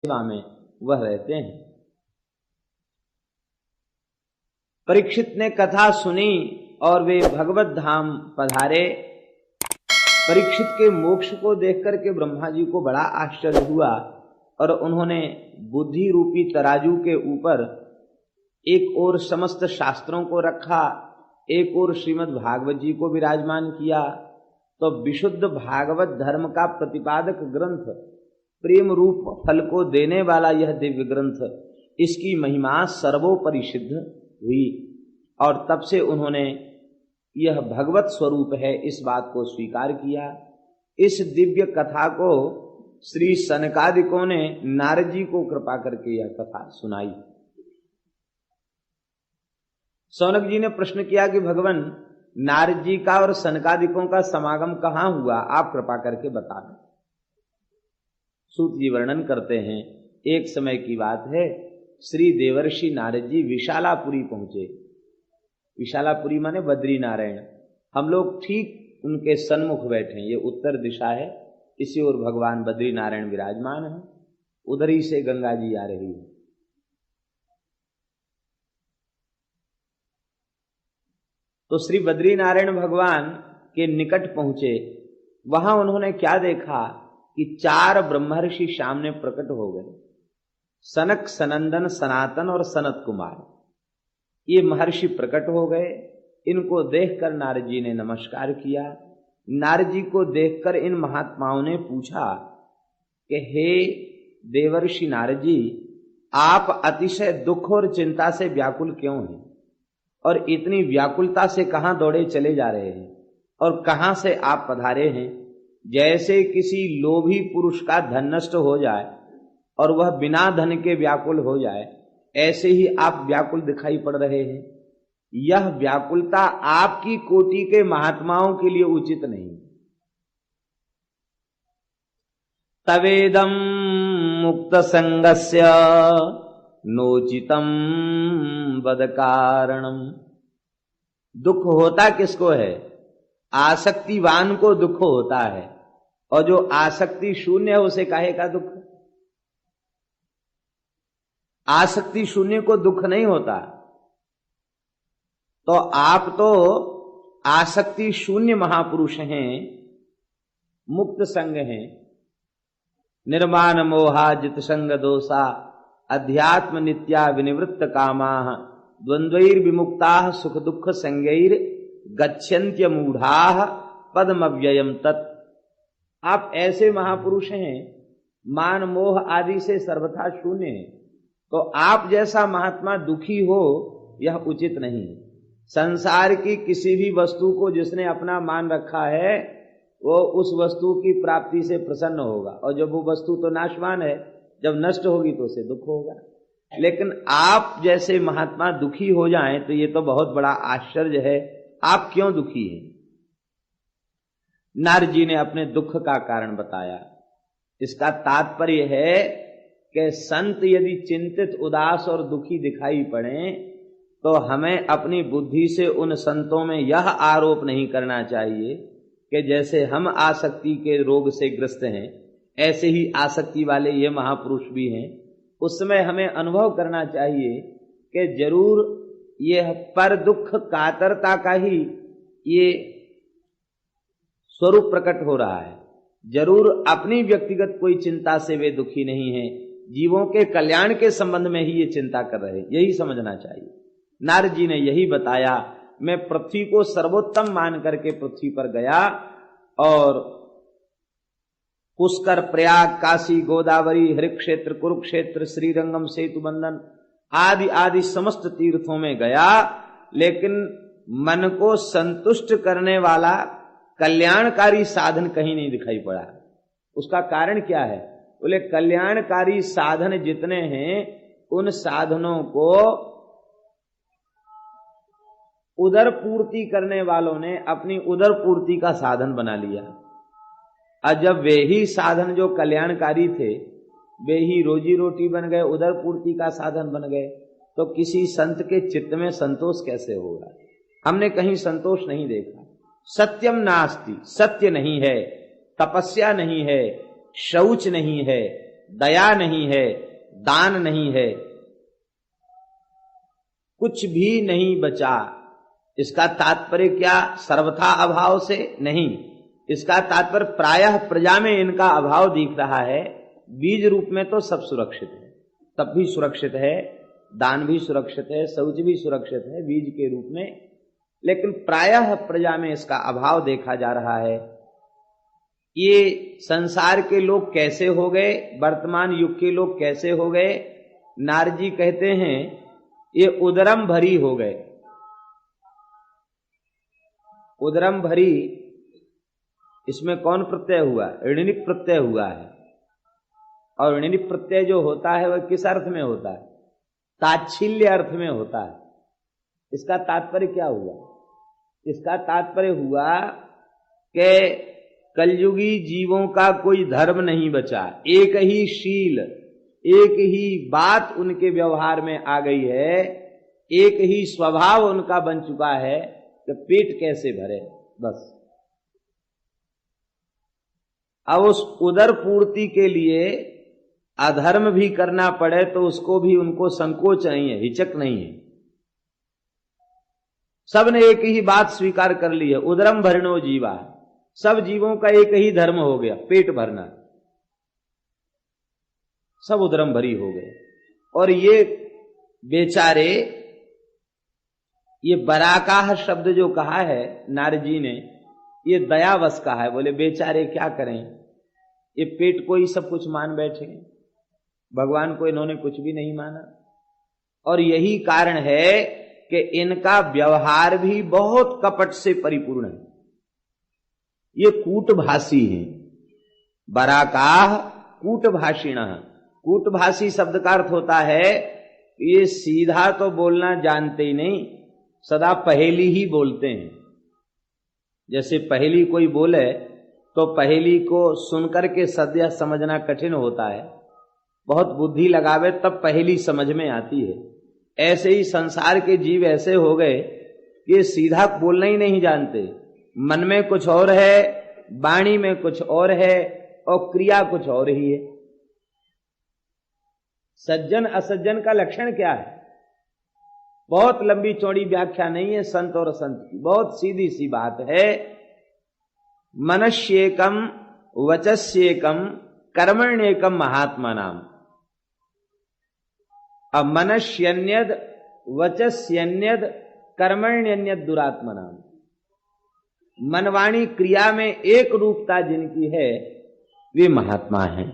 सेवा में वह रहते हैं। परीक्षित ने कथा सुनी और वे भगवत धाम पधारे। परीक्षित के मोक्ष को देख करके ब्रह्मा जी को बड़ा आश्चर्य हुआ और उन्होंने बुद्धि रूपी तराजू के ऊपर एक ओर समस्त शास्त्रों को रखा, एक ओर श्रीमद् भागवत जी को विराजमान किया। तो विशुद्ध भागवत धर्म का प्रतिपादक ग्रंथ, प्रेम रूप फल को देने वाला यह दिव्य ग्रंथ, इसकी महिमा सर्वोपरि सिद्ध हुई और तब से उन्होंने यह भगवत स्वरूप है इस बात को स्वीकार किया। इस दिव्य कथा को श्री सनकादिकों ने नारद जी को कृपा करके यह कथा सुनाई। सौनक जी ने प्रश्न किया कि भगवान, नारद जी का और सनकादिकों का समागम कहाँ हुआ, आप कृपा करके बता दें। सूत जी वर्णन करते हैं, एक समय की बात है, श्री देवर्षि नारद जी विशालापुरी पहुंचे। विशालापुरी माने बद्री नारायण। हम लोग ठीक उनके सन्मुख बैठे हैं, ये उत्तर दिशा है, इसी ओर भगवान बद्री नारायण विराजमान है, उधर ही से गंगा जी आ रही है। तो श्री बद्री नारायण भगवान के निकट पहुंचे। वहां उन्होंने क्या देखा कि 4 ब्रह्मर्षि सामने प्रकट हो गए, सनक, सनंदन, सनातन और सनत कुमार। ये महर्षि प्रकट हो गए। इनको देखकर नारद जी ने नमस्कार किया। नारद जी को देखकर इन महात्माओं ने पूछा कि हे देवर्षि नारद जी, आप अतिशय दुख और चिंता से व्याकुल क्यों हैं और इतनी व्याकुलता से कहां दौड़े चले जा रहे हैं और कहां से आप पधारे हैं? जैसे किसी लोभी पुरुष का धन नष्ट हो जाए और वह बिना धन के व्याकुल हो जाए, ऐसे ही आप व्याकुल दिखाई पड़ रहे हैं। यह व्याकुलता आपकी कोटि के महात्माओं के लिए उचित नहीं। तवेदम मुक्त संगस्य नोचितम वद कारणम। दुख होता किसको है? आसक्तिवान को दुख होता है, और जो आसक्ति शून्य है उसे काहे का दुख? आसक्ति शून्य को दुख नहीं होता। तो आप तो आसक्ति शून्य महापुरुष हैं, मुक्त संग हैं। निर्माण मोहा जित संग दोषा अध्यात्म नित्या विनिवृत्त कामाः द्वंद्वैर विमुक्ताः सुख दुख संगैर गच्छन्त्य मूढ़ाः पद्मव्ययम् तत्। आप ऐसे महापुरुष हैं, मान मोह आदि से सर्वथा शून्य हैं। तो आप जैसा महात्मा दुखी हो यह उचित नहीं। संसार की किसी भी वस्तु को जिसने अपना मान रखा है वो उस वस्तु की प्राप्ति से प्रसन्न होगा, और जब वो वस्तु तो नाशवान है, जब नष्ट होगी तो उसे दुख होगा। लेकिन आप जैसे महात्मा दुखी हो जाएं तो ये तो बहुत बड़ा आश्चर्य है। आप क्यों दुखी हैं? नारद जी ने अपने दुख का कारण बताया। इसका तात्पर्य है कि संत यदि चिंतित, उदास और दुखी दिखाई पड़े तो हमें अपनी बुद्धि से उन संतों में यह आरोप नहीं करना चाहिए कि जैसे हम आसक्ति के रोग से ग्रस्त हैं ऐसे ही आसक्ति वाले ये महापुरुष भी हैं। उस समय हमें अनुभव करना चाहिए कि जरूर यह पर दुख कातरता का ही ये स्वरूप प्रकट हो रहा है। जरूर अपनी व्यक्तिगत कोई चिंता से वे दुखी नहीं हैं, जीवों के कल्याण के संबंध में ही ये चिंता कर रहे हैं, यही समझना चाहिए। नारद जी ने यही बताया। मैं पृथ्वी को सर्वोत्तम मान करके पृथ्वी पर गया और पुष्कर, प्रयाग, काशी, गोदावरी, हरिक्षेत्र, कुरुक्षेत्र, श्रीरंगम, सेतु बंधन आदि आदि समस्त तीर्थों में गया, लेकिन मन को संतुष्ट करने वाला कल्याणकारी साधन कहीं नहीं दिखाई पड़ा। उसका कारण क्या है? बोले कल्याणकारी साधन जितने हैं उन साधनों को उदर पूर्ति करने वालों ने अपनी उदर पूर्ति का साधन बना लिया। और जब वे ही साधन जो कल्याणकारी थे वे ही रोजी रोटी बन गए, उदर पूर्ति का साधन बन गए, तो किसी संत के चित्त में संतोष कैसे होगा? हमने कहीं संतोष नहीं देखा। सत्यम नास्ति, सत्य नहीं है, तपस्या नहीं है, शौच नहीं है, दया नहीं है, दान नहीं है, कुछ भी नहीं बचा। इसका तात्पर्य क्या सर्वथा अभाव से नहीं, इसका तात्पर्य प्रायः प्रजा में इनका अभाव दिख रहा है। बीज रूप में तो सब सुरक्षित है, तप भी सुरक्षित है, दान भी सुरक्षित है, शौच भी सुरक्षित है बीज के रूप में, लेकिन प्रायः प्रजा में इसका अभाव देखा जा रहा है। ये संसार के लोग कैसे हो गए, वर्तमान युग के लोग कैसे हो गए? नारजी कहते हैं ये उदरम भरी हो गए। उदरम भरी, इसमें कौन प्रत्यय हुआ? ऋणनिक प्रत्यय हुआ है। और ऋणनिक प्रत्यय जो होता है वह किस अर्थ में होता है? ताच्छिल्य अर्थ में होता है। इसका तात्पर्य क्या हुआ? इसका तात्पर्य हुआ कि कलयुगी जीवों का कोई धर्म नहीं बचा, एक ही शील, एक ही बात उनके व्यवहार में आ गई है, एक ही स्वभाव उनका बन चुका है कि पेट कैसे भरे, बस। अब उस उदर पूर्ति के लिए अधर्म भी करना पड़े तो उसको भी उनको संकोच नहीं है, हिचक नहीं है। सब ने एक ही बात स्वीकार कर ली है, उदरम भरणो जीवा। सब जीवों का एक ही धर्म हो गया, पेट भरना। सब उदरम भरी हो गए। और ये बेचारे, ये बराकाह शब्द जो कहा है नारजी ने, ये दयावश कहा है। बोले बेचारे क्या करें, ये पेट को ही सब कुछ मान बैठे, भगवान को इन्होंने कुछ भी नहीं माना। और यही कारण है कि इनका व्यवहार भी बहुत कपट से परिपूर्ण है। ये कूटभाषी हैं। बराकाह कूटभाषिण। कूटभाषी शब्द का अर्थ होता है ये सीधा तो बोलना जानते ही नहीं, सदा पहेली ही बोलते हैं। जैसे पहेली कोई बोले तो पहेली को सुनकर के सद्य समझना कठिन होता है, बहुत बुद्धि लगावे तब पहेली समझ में आती है। ऐसे ही संसार के जीव ऐसे हो गए कि सीधा बोलना ही नहीं जानते, मन में कुछ और है, वाणी में कुछ और है और क्रिया कुछ और ही है। सज्जन असज्जन का लक्षण क्या है? बहुत लंबी चौड़ी व्याख्या नहीं है संत और असंत की, बहुत सीधी सी बात है। मनस्येकम वचस्येकम कर्मण्येकम महात्मा नाम। अब मनस्यन्यद वचस्यन्यद कर्मण्यन्यद दुरात्मा नाम। मनवाणी क्रिया में एक रूपता जिनकी है वे महात्मा हैं,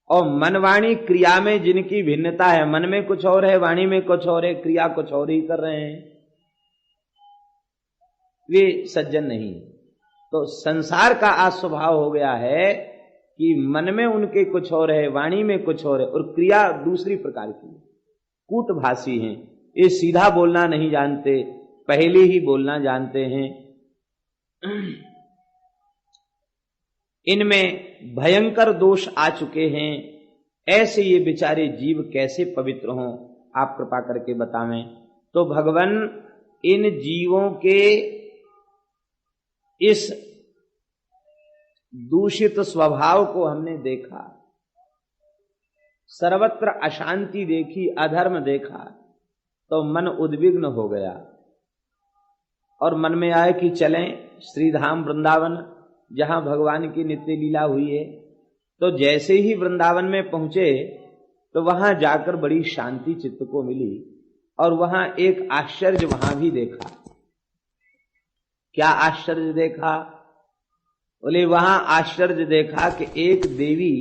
और मनवाणी क्रिया में जिनकी भिन्नता है, मन में कुछ और है, वाणी में कुछ और है, क्रिया कुछ और ही कर रहे हैं, वे सज्जन नहीं। तो संसार का आज स्वभाव हो गया है कि मन में उनके कुछ और है, वाणी में कुछ और है, और क्रिया दूसरी प्रकार की। कूटभाषी हैं, ये सीधा बोलना नहीं जानते, पहले ही बोलना जानते हैं। इनमें भयंकर दोष आ चुके हैं। ऐसे ये बेचारे जीव कैसे पवित्र हों, आप कृपा करके बतावें। तो भगवान इन जीवों के इस दूषित स्वभाव को हमने देखा, सर्वत्र अशांति देखी, अधर्म देखा, तो मन उद्विग्न हो गया और मन में आए कि चलें श्रीधाम वृंदावन, जहां भगवान की नित्य लीला हुई है। तो जैसे ही वृंदावन में पहुंचे तो वहां जाकर बड़ी शांति चित्त को मिली, और वहां एक आश्चर्य वहां भी देखा। क्या आश्चर्य देखा? बोले वहां आश्चर्य देखा कि एक देवी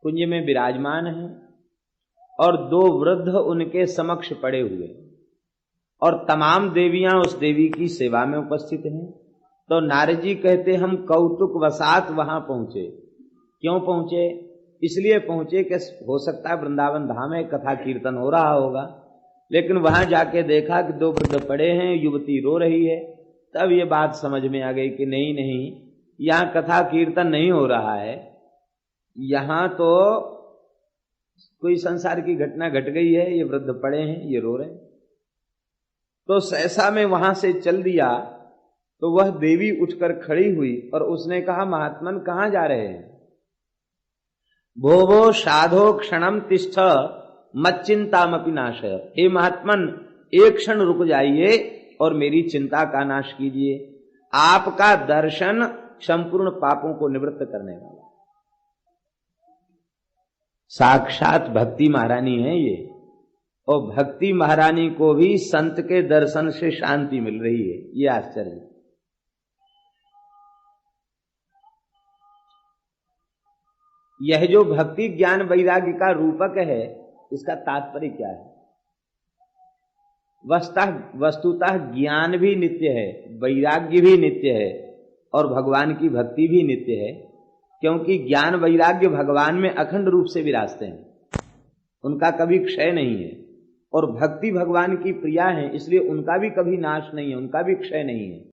कुंज में विराजमान है और दो वृद्ध उनके समक्ष पड़े हुए, और तमाम देवियां उस देवी की सेवा में उपस्थित हैं। तो नारद जी कहते हम कौतुक वसात वहां पहुंचे। क्यों पहुंचे? इसलिए पहुंचे कि हो सकता है वृंदावन धाम में कथा कीर्तन हो रहा होगा, लेकिन वहां जाके देखा कि दो वृद्ध पड़े हैं, युवती रो रही है। तब ये बात समझ में आ गई कि नहीं नहीं, यहां कथा कीर्तन नहीं हो रहा है, यहां तो कोई संसार की घटना घट गई है, ये वृद्ध पड़े हैं, ये रो रहे हैं। तो सहसा में वहां से चल दिया। तो वह देवी उठकर खड़ी हुई और उसने कहा महात्मन कहां जा रहे हैं? भो भो साधो क्षणम तिष्ठ मच्चिंतामपि नाशय। हे महात्मन, एक क्षण रुक जाइए और मेरी चिंता का नाश कीजिए। आपका दर्शन संपूर्ण पापों को निवृत्त करने वाला। साक्षात भक्ति महारानी है ये, और भक्ति महारानी को भी संत के दर्शन से शांति मिल रही है। ये आश्चर्य। यह जो भक्ति ज्ञान वैराग्य का रूपक है, इसका तात्पर्य क्या है? वस्तुतः ज्ञान भी नित्य है, वैराग्य भी नित्य है, और भगवान की भक्ति भी नित्य है, क्योंकि ज्ञान वैराग्य भगवान में अखंड रूप से विराजते हैं, उनका कभी क्षय नहीं है। और भक्ति भगवान की प्रिया है, इसलिए उनका भी कभी नाश नहीं है, उनका भी क्षय नहीं है।